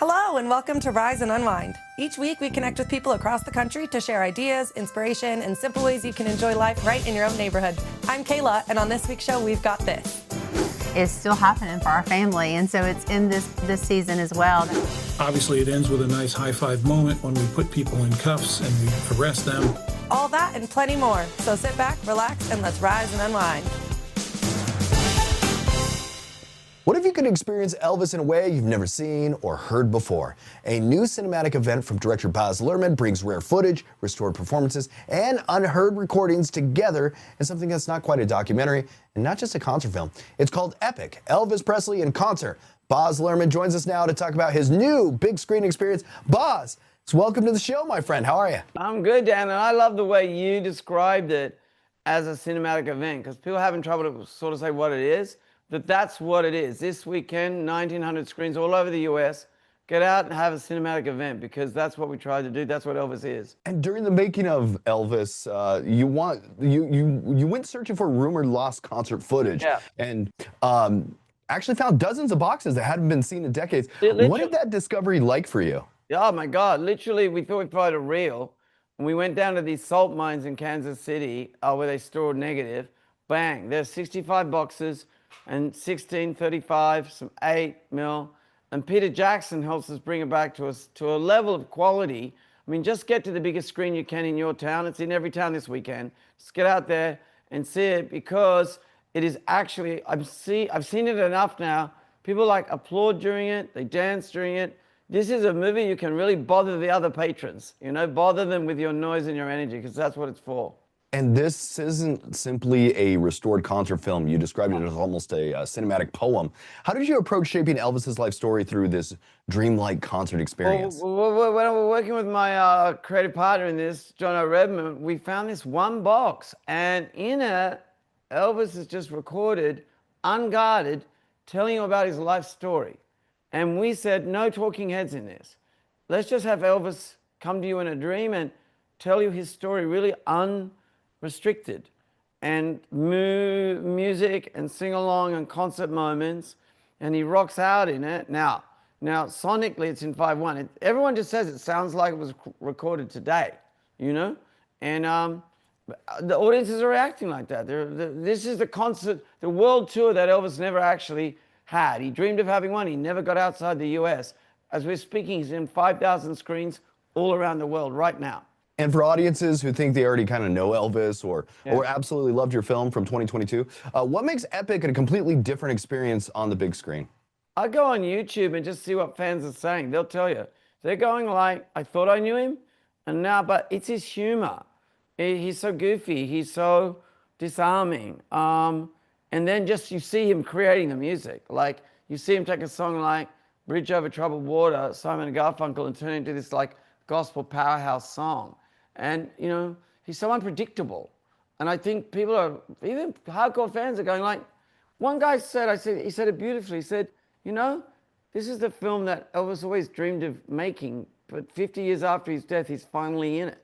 Hello and welcome to Rise and Unwind. Each week we connect with people across the country to share ideas, inspiration, and simple ways you can enjoy life right in your own neighborhood. I'm Kayla, and on this week's show we've got this. Is still happening for our family, and so it's in this season as well. Obviously it ends with a nice high five moment when we put people in cuffs and we arrest them. All that and plenty more. So sit back, relax, and let's rise and unwind. What if you could experience Elvis in a way you've never seen or heard before? A new cinematic event from director Baz Luhrmann brings rare footage, restored performances, and unheard recordings together in something that's not quite a documentary and not just a concert film. It's called Epic, Elvis Presley in Concert. Baz Luhrmann joins us now to talk about his new big screen experience. Baz, welcome to the show, my friend. How are you? I'm good, Dan, and I love the way you described it as a cinematic event, because people are having trouble to sort of say what it is. That's what it is. This weekend, 1,900 screens all over the US. Get out and have a cinematic event, because that's what we tried to do. That's what Elvis is. And during the making of Elvis, you went searching for rumored lost concert footage. Yeah. And actually found dozens of boxes that hadn't been seen in decades. What did that discovery like for you? Oh my God! Literally, we thought we'd find a reel, and we went down to these salt mines in Kansas City where they stored negative. Bang! There's 65 boxes. And 1635, some 8mm. And Peter Jackson helps us bring it back to us to a level of quality. I mean, just get to the biggest screen you can in your town. It's in every town this weekend. Just get out there and see it, because it is actually, I've seen it enough now. People like applaud during it, they dance during it. This is a movie you can really bother the other patrons, bother them with your noise and your energy, because that's what it's for. And this isn't simply a restored concert film. You described it as almost a cinematic poem. How did you approach shaping Elvis's life story through this dreamlike concert experience? Well, when I was working with my creative partner in this, John O'Redman, we found this one box, and in it, Elvis is just recorded, unguarded, telling you about his life story. And we said, no talking heads in this. Let's just have Elvis come to you in a dream and tell you his story really unrestricted, and music and sing along and concert moments, and he rocks out in it. Now sonically it's in 5/1. Everyone just says it sounds like it was recorded today, and the audiences are reacting like that. This is the concert, the world tour that Elvis never actually had. He dreamed of having one. He never got outside the US. As we're speaking, he's in 5,000 screens all around the world right now. And for audiences who think they already kind of know Elvis or absolutely loved your film from 2022, what makes Epic a completely different experience on the big screen? I go on YouTube and just see what fans are saying. They'll tell you. They're going like, I thought I knew him, and now, but it's his humor. He's so goofy. He's so disarming. And then just you see him creating the music. Like you see him take a song like Bridge Over Troubled Water, Simon & Garfunkel, and turn it into this like gospel powerhouse song. And, he's so unpredictable. And I think people are, even hardcore fans are going like, one guy said, he said it beautifully. He said, this is the film that Elvis always dreamed of making, but 50 years after his death, he's finally in it.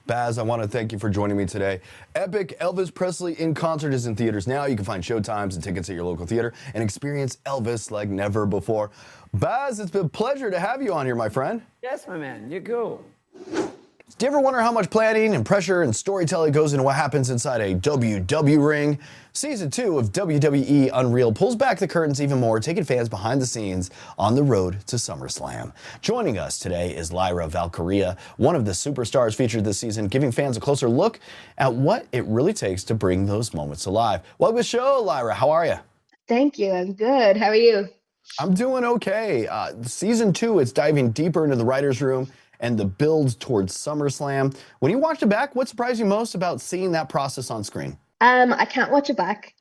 Baz, I want to thank you for joining me today. Epic Elvis Presley in Concert is in theaters now. You can find showtimes and tickets at your local theater and experience Elvis like never before. Baz, it's been a pleasure to have you on here, my friend. Yes, my man. You're cool. Do you ever wonder how much planning and pressure and storytelling goes into what happens inside a WW ring? Season 2 of WWE Unreal pulls back the curtains even more, taking fans behind the scenes on the road to SummerSlam. Joining us today is Lyra Valkyrie, one of the superstars featured this season, giving fans a closer look at what it really takes to bring those moments alive. Welcome to the show, Lyra. How are you? Thank you. I'm good. How are you? I'm doing okay. Season 2, it's diving deeper into the writer's room and the build towards SummerSlam. When you watched it back, what surprised you most about seeing that process on screen? I can't watch it back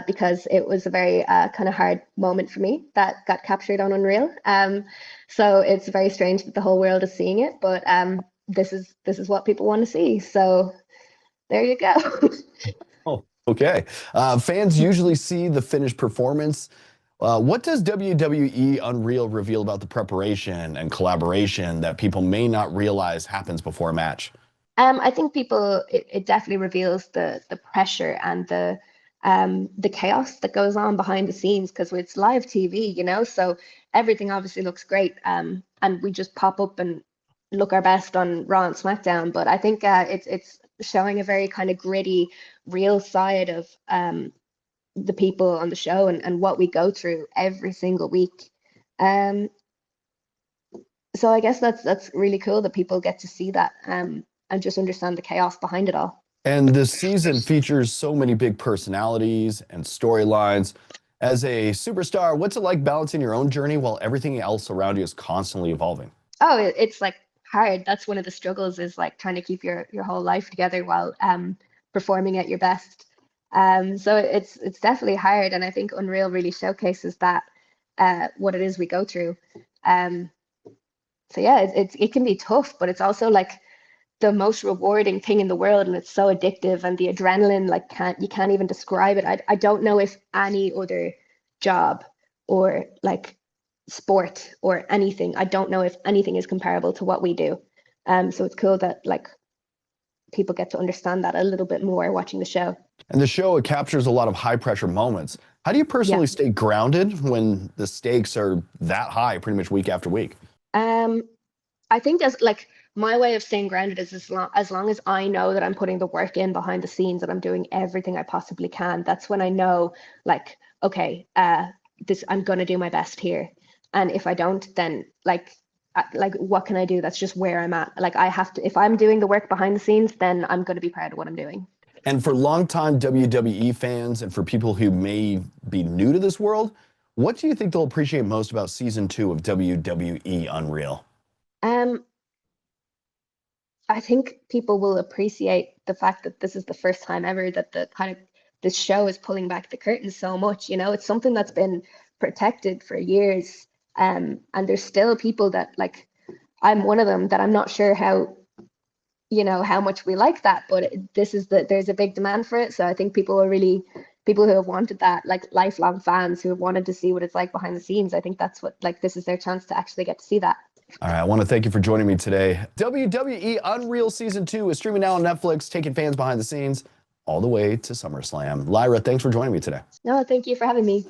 because it was a very kind of hard moment for me that got captured on Unreal. So it's very strange that the whole world is seeing it, but this is what people want to see. So there you go. Oh, okay. Fans usually see the finished performance. What does WWE Unreal reveal about the preparation and collaboration that people may not realize happens before a match? I think it definitely reveals the pressure and the the chaos that goes on behind the scenes, because it's live TV, so everything obviously looks great. And we just pop up and look our best on Raw and SmackDown. But I think it's showing a very kind of gritty, real side of the people on the show and what we go through every single week. So I guess that's really cool that people get to see that and just understand the chaos behind it all. And this season features so many big personalities and storylines. As a superstar, what's it like balancing your own journey while everything else around you is constantly evolving? Oh, it's like hard. That's one of the struggles, is like trying to keep your whole life together while performing at your best. So it's definitely hard, and I think Unreal really showcases that what it is we go through. So yeah, it can be tough, but it's also like the most rewarding thing in the world, and it's so addictive, and the adrenaline, like you can't even describe it. I don't know if any other job or like sport or anything, I don't know if anything is comparable to what we do. So it's cool that like people get to understand that a little bit more watching the show. And the show, it captures a lot of high pressure moments. How do you personally stay grounded when the stakes are that high pretty much week after week? I think as like my way of staying grounded is as long as I know that I'm putting the work in behind the scenes and I'm doing everything I possibly can. That's when I know, like, okay, I'm gonna do my best here. And if I don't, then like what can I do? That's just where I'm at. Like I have to, if I'm doing the work behind the scenes, then I'm gonna be proud of what I'm doing. And for longtime WWE fans and for people who may be new to this world, what do you think they'll appreciate most about season 2 of WWE Unreal? I think people will appreciate the fact that this is the first time ever that this show is pulling back the curtain so much. It's something that's been protected for years. And there's still people that, like, I'm one of them, that I'm not sure how much we like that, but there's a big demand for it. So I think people who have wanted that, like lifelong fans who have wanted to see what it's like behind the scenes, I think that's what, like, this is their chance to actually get to see that. All right, I want to thank you for joining me today. WWE Unreal Season 2 is streaming now on Netflix, taking fans behind the scenes all the way to SummerSlam. Lyra, thanks for joining me today. No, thank you for having me.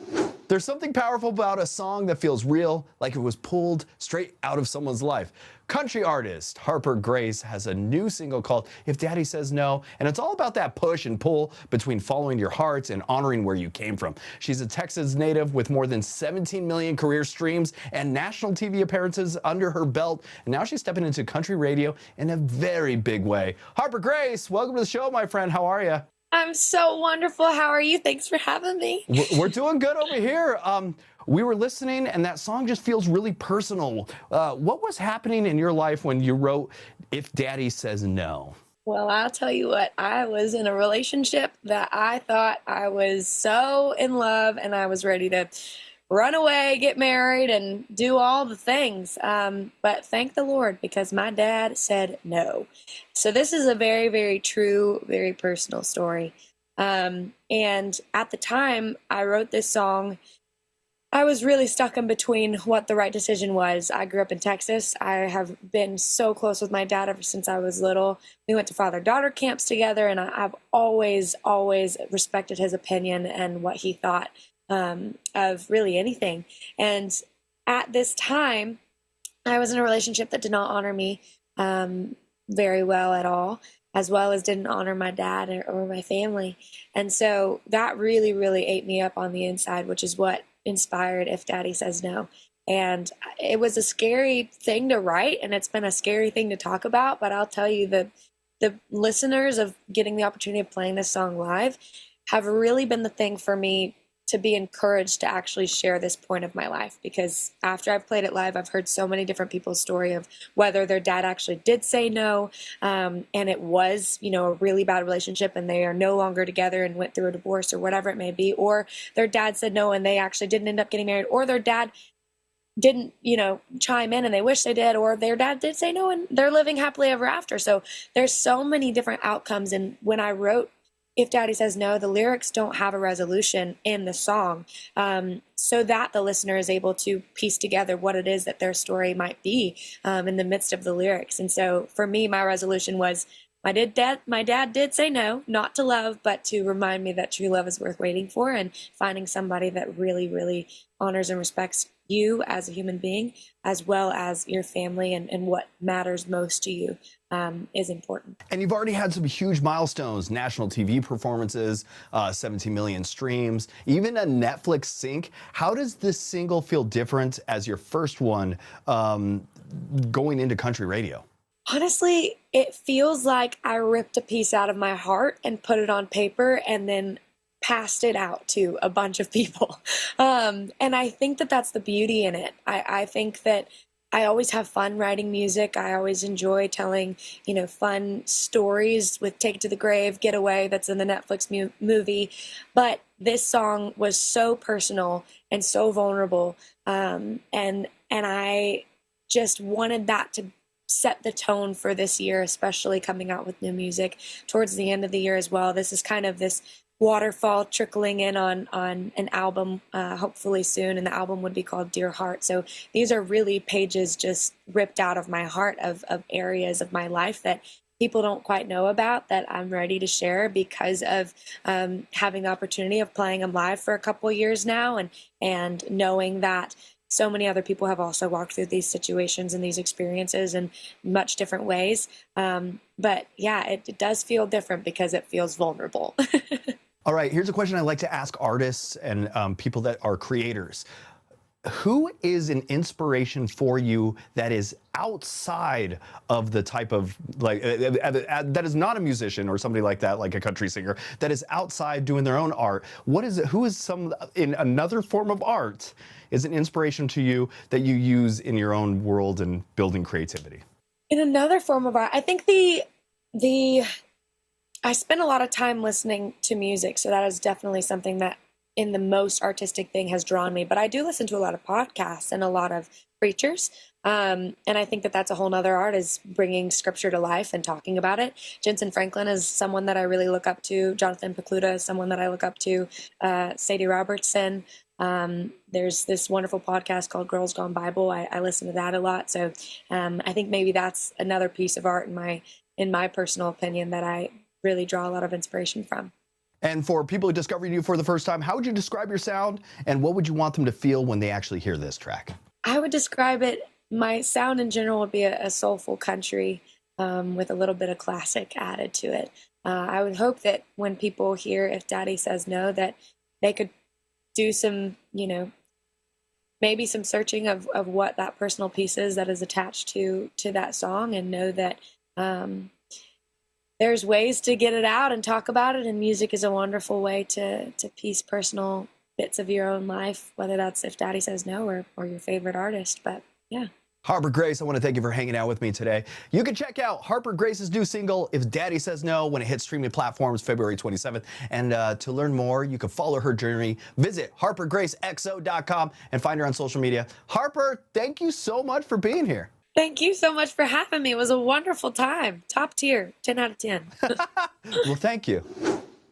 There's something powerful about a song that feels real, like it was pulled straight out of someone's life. Country artist Harper Grace has a new single called If Daddy Says No, and it's all about that push and pull between following your heart and honoring where you came from. She's a Texas native with more than 17 million career streams and national TV appearances under her belt, and now she's stepping into country radio in a very big way. Harper Grace, welcome to the show, my friend. How are you? I'm so wonderful. How are you? Thanks for having me. We're doing good over here. We were listening, and that song just feels really personal. What was happening in your life when you wrote If Daddy Says No? Well, I'll tell you what. I was in a relationship that I thought I was so in love, and I was ready to run away, get married, and do all the things. But thank the Lord, because my dad said no. So this is a very, very true, very personal story. And at the time I wrote this song, I was really stuck in between what the right decision was. I grew up in Texas. I have been so close with my dad ever since I was little. We went to father-daughter camps together, and I've always, always respected his opinion and what he thought of really anything. And at this time, I was in a relationship that did not honor me very well at all, as well as didn't honor my dad or my family. And so that really, really ate me up on the inside, which is what inspired If Daddy Says No. And it was a scary thing to write, and it's been a scary thing to talk about, but I'll tell you, the listeners of getting the opportunity of playing this song live have really been the thing for me to be encouraged to actually share this point of my life, because after I've played it live, I've heard so many different people's story of whether their dad actually did say no, and it was, a really bad relationship and they are no longer together and went through a divorce or whatever it may be, or their dad said no and they actually didn't end up getting married, or their dad didn't, chime in and they wish they did, or their dad did say no and they're living happily ever after. So there's so many different outcomes. And when I wrote If Daddy Says No, the lyrics don't have a resolution in the song, so that the listener is able to piece together what it is that their story might be in the midst of the lyrics. And so for me, my resolution was, my dad did say no, not to love, but to remind me that true love is worth waiting for, and finding somebody that really, really honors and respects you as a human being, as well as your family and what matters most to you, is important. And you've already had some huge milestones, national TV performances, 17 million streams, even a Netflix sync. How does this single feel different as your first one going into country radio? Honestly, it feels like I ripped a piece out of my heart and put it on paper and then passed it out to a bunch of people. And I think that that's the beauty in it. I think that I always have fun writing music. I always enjoy telling, fun stories with Take It to the Grave, Getaway, that's in the Netflix movie. But this song was so personal and so vulnerable. And I just wanted that to set the tone for this year, especially coming out with new music towards the end of the year as well. This is kind of this waterfall trickling in on an album, hopefully soon, and the album would be called Dear Heart. So these are really pages just ripped out of my heart of areas of my life that people don't quite know about, that I'm ready to share because of having the opportunity of playing them live for a couple of years now, and knowing that so many other people have also walked through these situations and these experiences in much different ways. But yeah, it does feel different because it feels vulnerable. All right, here's a question I like to ask artists and people that are creators. Who is an inspiration for you that is outside of the type of, that is not a musician or somebody like that, like a country singer, that is outside doing their own art? Who is in another form of art is an inspiration to you that you use in your own world and building creativity? In another form of art, I think I spend a lot of time listening to music, so that is definitely something that in the most artistic thing has drawn me. But I do listen to a lot of podcasts and a lot of preachers. And I think that that's a whole nother art, is bringing scripture to life and talking about it. Jensen Franklin is someone that I really look up to. Jonathan Pokluda is someone that I look up to. Sadie Robertson. There's this wonderful podcast called Girls Gone Bible. I listen to that a lot. So I think maybe that's another piece of art in my personal opinion that I really draw a lot of inspiration from. And for people who discovered you for the first time, how would you describe your sound, and what would you want them to feel when they actually hear this track? I would describe it, my sound in general would be a soulful country with a little bit of classic added to it. I would hope that when people hear If Daddy Says No, that they could do some, maybe some searching of what that personal piece is that is attached to that song, and know that there's ways to get it out and talk about it, and music is a wonderful way to piece personal bits of your own life, whether that's If Daddy Says No or your favorite artist. But yeah. Harper Grace, I want to thank you for hanging out with me today. You can check out Harper Grace's new single, If Daddy Says No, when it hits streaming platforms February 27th. And to learn more, you can follow her journey. Visit harpergracexo.com and find her on social media. Harper, thank you so much for being here. Thank you so much for having me. It was a wonderful time. Top tier, 10 out of 10. Well, thank you.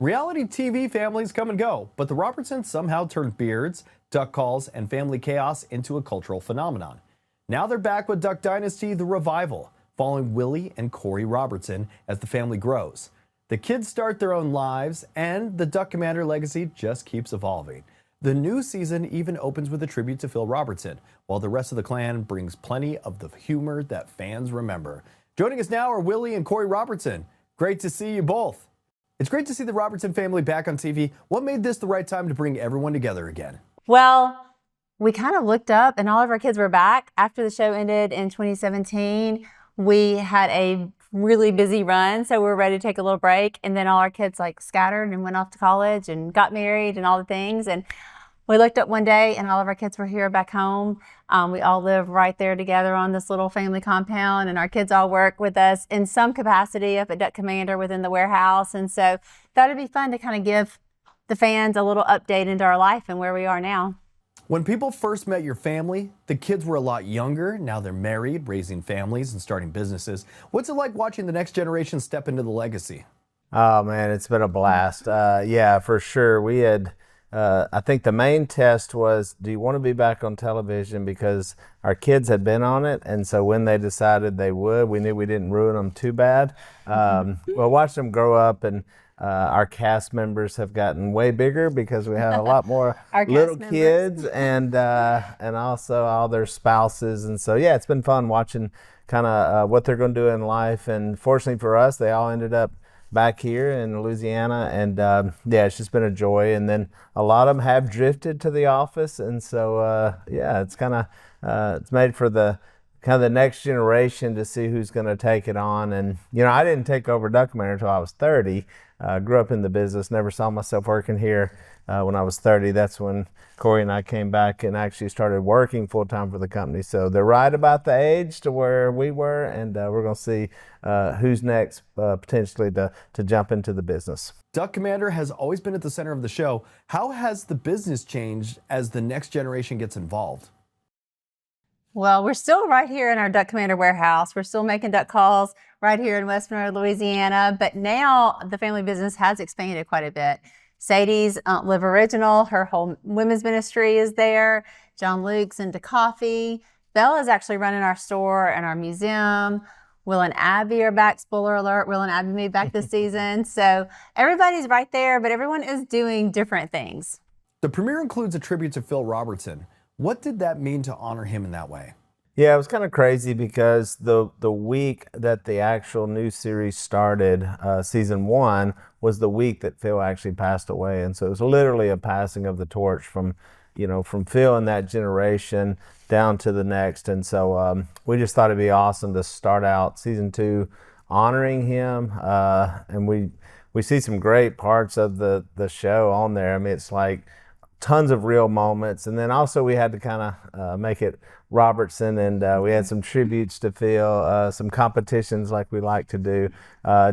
Reality TV families come and go, but the Robertsons somehow turned beards, duck calls, and family chaos into a cultural phenomenon. Now they're back with Duck Dynasty: The Revival, following Willie and Korie Robertson as the family grows. The kids start their own lives, and the Duck Commander legacy just keeps evolving. The new season even opens with a tribute to Phil Robertson, while the rest of the clan brings plenty of the humor that fans remember. Joining us now are Willie and Korie Robertson. Great to see you both. It's great to see the Robertson family back on TV. What made this the right time to bring everyone together again? Well, we kind of looked up and all of our kids were back. After the show ended in 2017, we had a really busy run, so we were ready to take a little break. And then all our kids scattered and went off to college and got married and all the things. And we looked up one day and all of our kids were here back home. We all live right there together on this little family compound, and our kids all work with us in some capacity up at Duck Commander within the warehouse. And so that would be fun to kind of give the fans a little update into our life and where we are now. When people first met your family, the kids were a lot younger. Now they're married, raising families, and starting businesses. What's it like watching the next generation step into the legacy? Oh man, it's been a blast. Yeah, for sure. We had I think the main test was, do you want to be back on television? Because our kids had been on it, and so when they decided they would, we knew we didn't ruin them too bad. Well, watch them grow up, and our cast members have gotten way bigger because we have a lot more little kids, and also all their spouses, and so yeah, it's been fun watching kind of what they're going to do in life. And fortunately for us, they all ended up back here in Louisiana, and yeah, it's just been a joy. And then a lot of them have drifted to the office, and so yeah, it's kind of it's made for the kind of the next generation to see who's going to take it on. And you know, I didn't take over documentary until I was 30. Grew up in the business, never saw myself working here. When I was 30, that's when Korie and I came back and actually started working full-time for the company. So they're right about the age to where we were, and we're going to see who's next potentially to jump into the business. Duck Commander has always been at the center of the show. How has the business changed as the next generation gets involved? Well, we're still right here in our Duck Commander warehouse. We're still making duck calls right here in West Monroe, Louisiana. But now the family business has expanded quite a bit. Sadie's Live Original, her whole women's ministry is there. John Luke's into coffee. Bella's actually running our store and our museum. Will and Abby are back. Spoiler alert, Will and Abby made back this season. So everybody's right there, but everyone is doing different things. The premiere includes a tribute to Phil Robertson. What did that mean to honor him in that way? Yeah, it was kind of crazy because the week that the actual new series started, season 1, was the week that Phil actually passed away. And so it was literally a passing of the torch from Phil and that generation down to the next. And so we just thought it'd be awesome to start out season 2 honoring him. And we see some great parts of the show on there. I mean, it's like tons of real moments. And then also we had to kind of make it Robertson, and we had some tributes to Phil, some competitions like we like to do.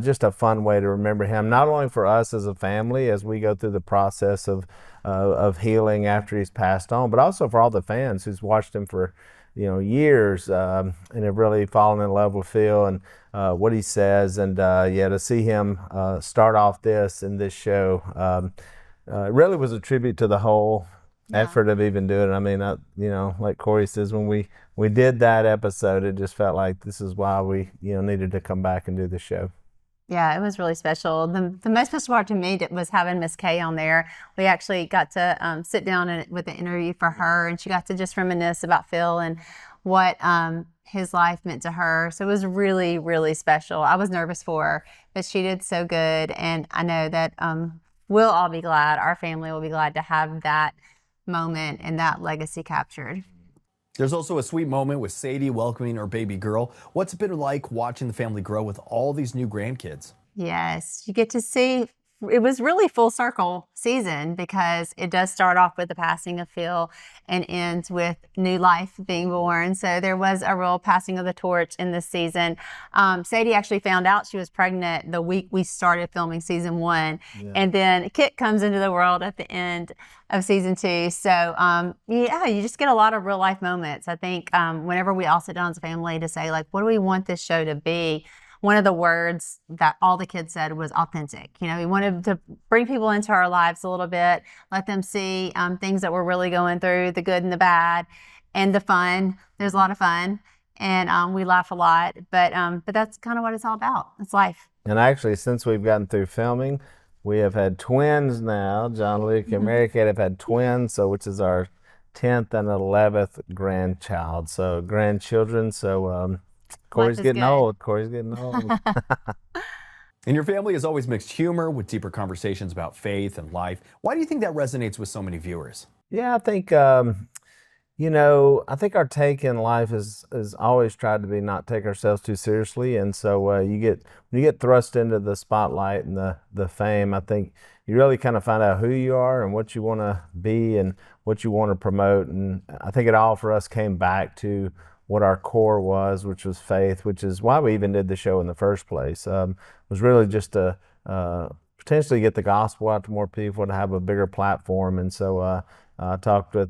Just a fun way to remember him, not only for us as a family as we go through the process of healing after he's passed on, but also for all the fans who's watched him for years and have really fallen in love with Phil and what he says. And yeah, to see him start off this show, it really was a tribute to the whole effort of even doing it. I mean, like Korie says, when we did that episode, it just felt like this is why we needed to come back and do the show. Yeah, it was really special. The most special part to me was having Miss Kay on there. We actually got to sit down with an interview for her, and she got to just reminisce about Phil and what his life meant to her. So it was really, really special. I was nervous for her, but she did so good. And I know that we'll all be glad, our family will be glad to have that moment and that legacy captured. There's also a sweet moment with Sadie welcoming her baby girl. What's it been like watching the family grow with all these new grandkids? Yes, you get to see. It was really full circle season because it does start off with the passing of Phil and ends with new life being born. So there was a real passing of the torch in this season. Sadie actually found out she was pregnant the week we started filming season 1. Yeah. And then Kit comes into the world at the end of season 2. So yeah, you just get a lot of real life moments. I think whenever we all sit down as a family to say, like, what do we want this show to be? One of the words that all the kids said was authentic. We wanted to bring people into our lives a little bit, let them see things that we're really going through, the good and the bad, and the fun. There's a lot of fun, and we laugh a lot, but that's kind of what it's all about. It's life. And actually, since we've gotten through filming, we have had twins now. John Luke and Mary Kate have had twins, which is our 10th and 11th grandchild. So grandchildren. So Korie's getting old. And your family has always mixed humor with deeper conversations about faith and life. Why do you think that resonates with so many viewers? Yeah, I think I think our take in life is always tried to be not take ourselves too seriously. And so when you get thrust into the spotlight and the fame, I think you really kind of find out who you are and what you want to be and what you want to promote. And I think it all for us came back to what our core was, which was faith, which is why we even did the show in the first place. Was really just to potentially get the gospel out to more people, to have a bigger platform. And so I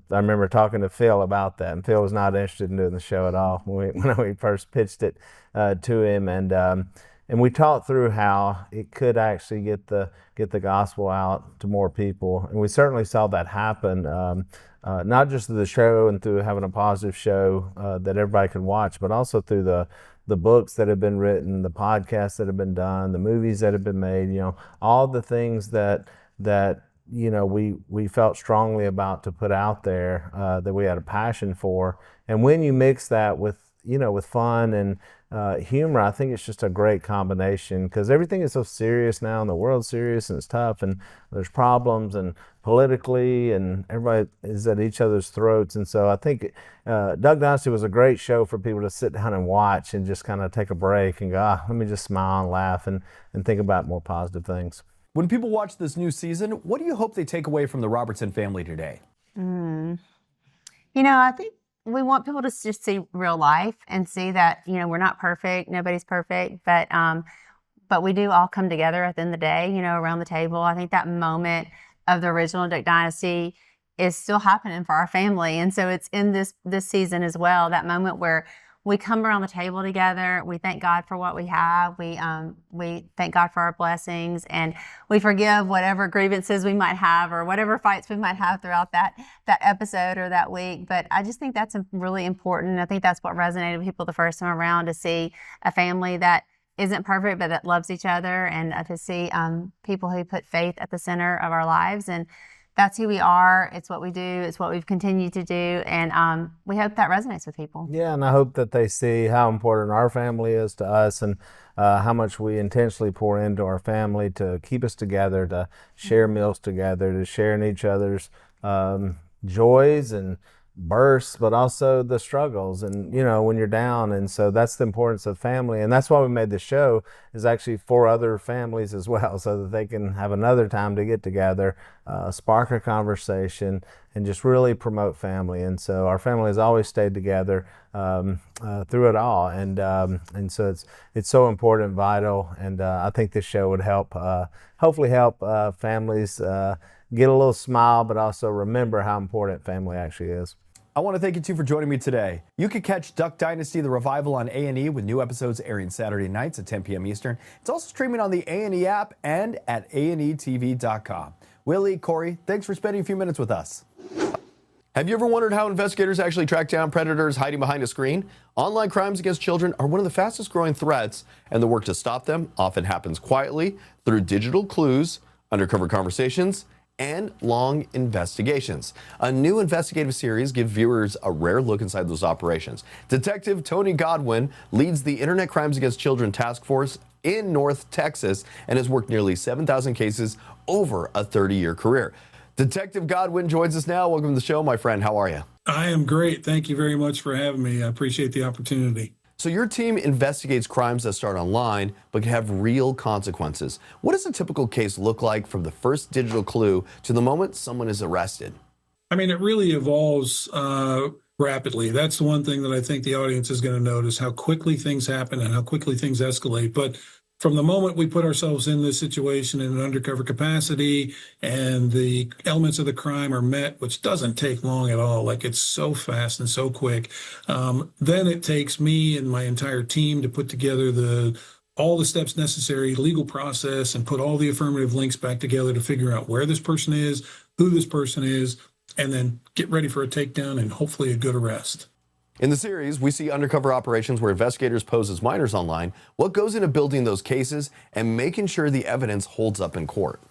remember talking to Phil about that, and Phil was not interested in doing the show at all when we first pitched it to him. And and we talked through how it could actually get the gospel out to more people, and we certainly saw that happen. Not just through the show and through having a positive show that everybody can watch, but also through the books that have been written, the podcasts that have been done, the movies that have been made, all the things that we felt strongly about to put out there, that we had a passion for. And when you mix that with fun and humor, I think it's just a great combination, because everything is so serious now, and the world's serious and it's tough, and there's problems and politically, and everybody is at each other's throats. And so I think Duck Dynasty was a great show for people to sit down and watch and just kind of take a break and go, let me just smile and laugh and think about more positive things. When people watch this new season, what do you hope they take away from the Robertson family today? I think we want people to just see real life and see that, we're not perfect. Nobody's perfect, but we do all come together at the end of the day, around the table. I think that moment of the original Duck Dynasty is still happening for our family. And so it's in this season as well, that moment where we come around the table together. We thank God for what we have. We thank God for our blessings, and we forgive whatever grievances we might have or whatever fights we might have throughout that episode or that week. But I just think that's really important. I think that's what resonated with people the first time around, to see a family that isn't perfect but that loves each other, and to see people who put faith at the center of our lives. And that's who we are. It's what we do. It's what we've continued to do. And we hope that resonates with people. Yeah, and I hope that they see how important our family is to us, and how much we intentionally pour into our family to keep us together, to share meals together, to share in each other's joys and bursts, but also the struggles and, when you're down. And so that's the importance of family. And that's why we made the show, is actually for other families as well, so that they can have another time to get together, spark a conversation, and just really promote family. And so our family has always stayed together through it all. And so it's so important and vital. And I think this show would help, hopefully help families get a little smile, but also remember how important family actually is. I want to thank you two for joining me today. You can catch Duck Dynasty, the revival, on A&E, with new episodes airing Saturday nights at 10 p.m. Eastern. It's also streaming on the A&E app and at ANETV.com. Willie, Korie, thanks for spending a few minutes with us. Have you ever wondered how investigators actually track down predators hiding behind a screen? Online crimes against children are one of the fastest growing threats, and the work to stop them often happens quietly through digital clues, undercover conversations, and long investigations. A new investigative series gives viewers a rare look inside those operations. Detective Tony Godwin leads the Internet Crimes Against Children Task Force in North Texas and has worked nearly 7,000 cases over a 30-year career. Detective Godwin joins us now. Welcome to the show, my friend. How are you? I am great. Thank you very much for having me. I appreciate the opportunity. So your team investigates crimes that start online but can have real consequences. What does a typical case look like from the first digital clue to the moment someone is arrested? I mean, it really evolves rapidly. That's the one thing that I think the audience is going to notice, how quickly things happen and how quickly things escalate. But from the moment we put ourselves in this situation in an undercover capacity and the elements of the crime are met, which doesn't take long at all, like it's so fast and so quick, then it takes me and my entire team to put together all the steps necessary, legal process, and put all the affirmative links back together to figure out where this person is, who this person is, and then get ready for a takedown and hopefully a good arrest. In the series, we see undercover operations where investigators pose as minors online. What goes into building those cases and making sure the evidence holds up in court?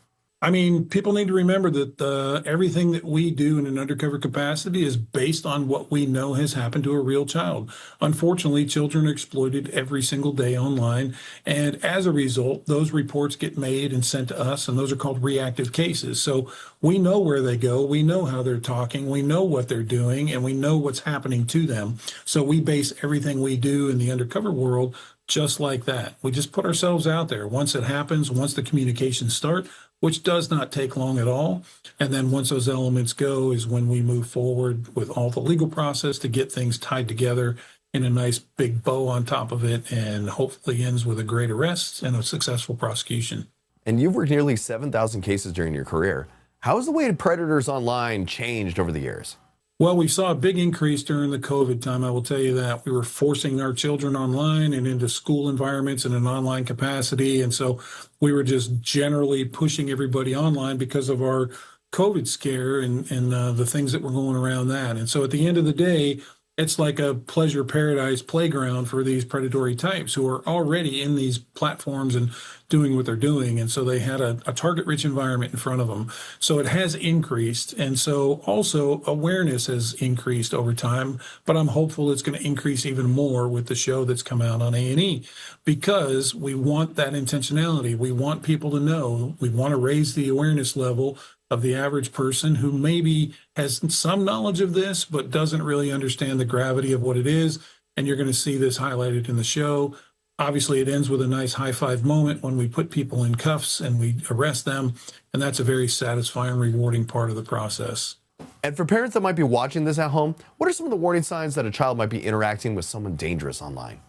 I mean, people need to remember that everything that we do in an undercover capacity is based on what we know has happened to a real child. Unfortunately, children are exploited every single day online. And as a result, those reports get made and sent to us, and those are called reactive cases. So we know where they go. We know how they're talking. We know what they're doing, and we know what's happening to them. So we base everything we do in the undercover world just like that. We just put ourselves out there. Once it happens, once the communications start, which does not take long at all. And then once those elements go is when we move forward with all the legal process to get things tied together in a nice big bow on top of it, and hopefully ends with a great arrest and a successful prosecution. And you've worked nearly 7,000 cases during your career. How has the way predators online changed over the years? Well, we saw a big increase during the COVID time. I will tell you that we were forcing our children online and into school environments in an online capacity. And so we were just generally pushing everybody online because of our COVID scare and the things that were going around that. And so at the end of the day, it's like a pleasure paradise playground for these predatory types who are already in these platforms and doing what they're doing. And so they had a target-rich environment in front of them. So it has increased. And so also awareness has increased over time, but I'm hopeful it's going to increase even more with the show that's come out on A&E, because we want that intentionality. We want people to know. We want to raise the awareness level of the average person who maybe has some knowledge of this, but doesn't really understand the gravity of what it is. And you're going to see this highlighted in the show. Obviously, it ends with a nice high five moment when we put people in cuffs and we arrest them. And that's a very satisfying, rewarding part of the process. And for parents that might be watching this at home, what are some of the warning signs that a child might be interacting with someone dangerous online?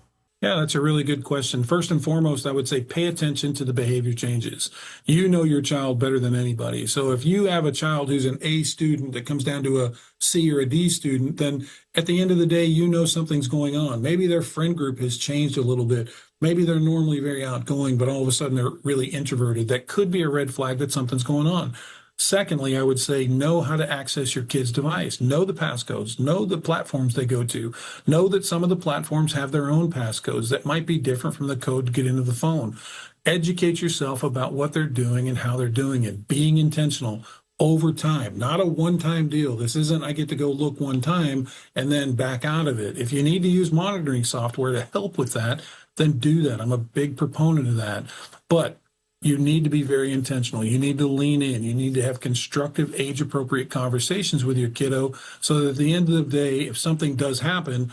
Yeah, that's a really good question. First and foremost, I would say pay attention to the behavior changes. You know your child better than anybody. So if you have a child who's an A student that comes down to a C or a D student, then at the end of the day, you know something's going on. Maybe their friend group has changed a little bit. Maybe they're normally very outgoing, but all of a sudden they're really introverted. That could be a red flag that something's going on. Secondly, I would say know how to access your kid's device. Know the passcodes. Know the platforms they go to. Know that some of the platforms have their own passcodes that might be different from the code to get into the phone. Educate yourself about what they're doing and how they're doing it. Being intentional over time, not a one-time deal. This isn't I get to go look one time and then back out of it. If you need to use monitoring software to help with that, then do that. I'm a big proponent of that. But you need to be very intentional. You need to lean in. You need to have constructive, age-appropriate conversations with your kiddo so that at the end of the day, if something does happen,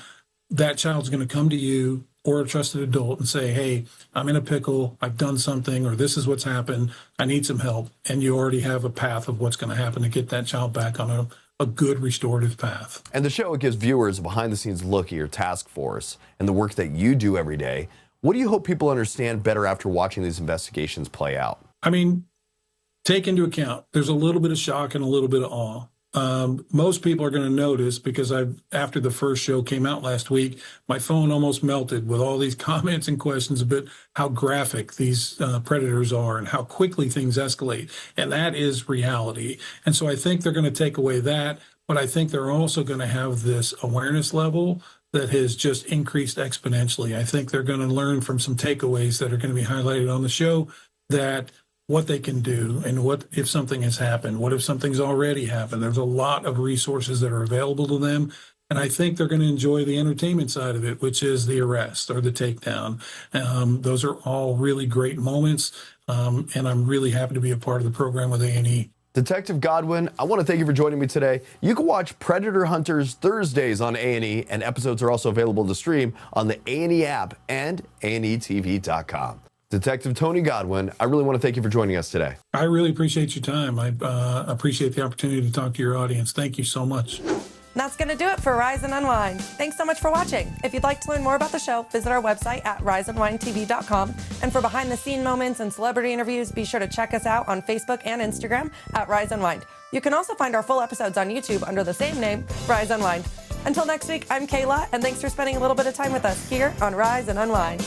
that child's going to come to you or a trusted adult and say, hey, I'm in a pickle, I've done something, or this is what's happened, I need some help. And you already have a path of what's going to happen to get that child back on a good restorative path. And the show gives viewers a behind-the-scenes look at your task force and the work that you do every day. What do you hope people understand better after watching these investigations play out? I mean, take into account, there's a little bit of shock and a little bit of awe. Most people are going to notice because after the first show came out last week, my phone almost melted with all these comments and questions about how graphic these predators are and how quickly things escalate. And that is reality. And so I think they're going to take away that, but I think they're also going to have this awareness level that has just increased exponentially. I think they're going to learn from some takeaways that are going to be highlighted on the show, that what they can do and what if something has happened, what if something's already happened. There's a lot of resources that are available to them. And I think they're going to enjoy the entertainment side of it, which is the arrest or the takedown. Those are all really great moments. And I'm really happy to be a part of the program with A&E. Detective Godwin, I want to thank you for joining me today. You can watch Predator Hunters Thursdays on A&E, and episodes are also available to stream on the A&E app and ANETV.com. Detective Tony Godwin, I really want to thank you for joining us today. I really appreciate your time. I appreciate the opportunity to talk to your audience. Thank you so much. That's going to do it for Rise and Unwind. Thanks so much for watching. If you'd like to learn more about the show, visit our website at riseandwindtv.com. And for behind-the-scene moments and celebrity interviews, be sure to check us out on Facebook and Instagram at Rise and Wind. You can also find our full episodes on YouTube under the same name, Rise and Wind. Until next week, I'm Kayla, and thanks for spending a little bit of time with us here on Rise and Unwind.